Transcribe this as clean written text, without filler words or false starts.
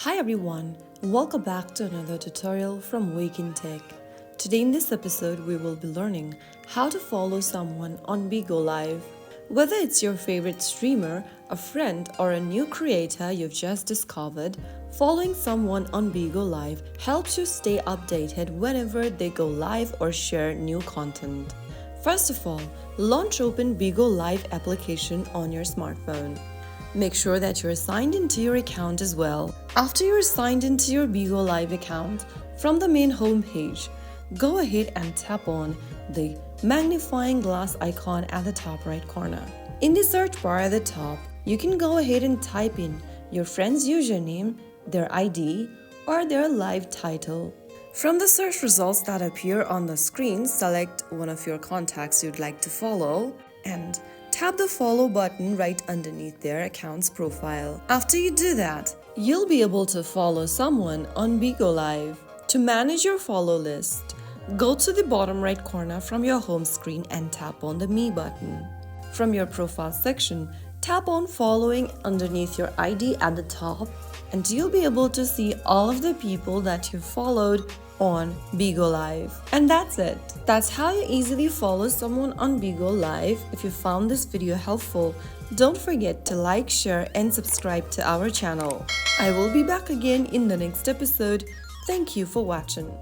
Hi everyone, welcome back to another tutorial from Wake&Tech. Today in this episode we will be learning how to follow someone on Bigo Live. Whether it's your favorite streamer, a friend, or a new creator you've just discovered, following someone on Bigo Live helps you stay updated whenever they go live or share new content. First of all, launch open Bigo Live application on your smartphone. Make sure that you're signed into your account as well. After you're signed into your Bigo Live account, from the main homepage, go ahead and tap on the magnifying glass icon at the top right corner. In the search bar at the top, you can go ahead and type in your friend's username, their ID, or their live title. From the search results that appear on the screen, select one of your contacts you'd like to follow and tap the follow button right underneath their account's profile. After you do that, you'll be able to follow someone on Bigo Live. To manage your follow list, go to the bottom right corner from your home screen and tap on the Me button. From your profile section, tap on Following underneath your ID at the top, and you'll be able to see all of the people that you followed on Bigo Live. And that's it. That's how you easily follow someone on Bigo Live. If you found this video helpful, don't forget to like, share, and subscribe to our channel. I will be back again in the next episode. Thank you for watching.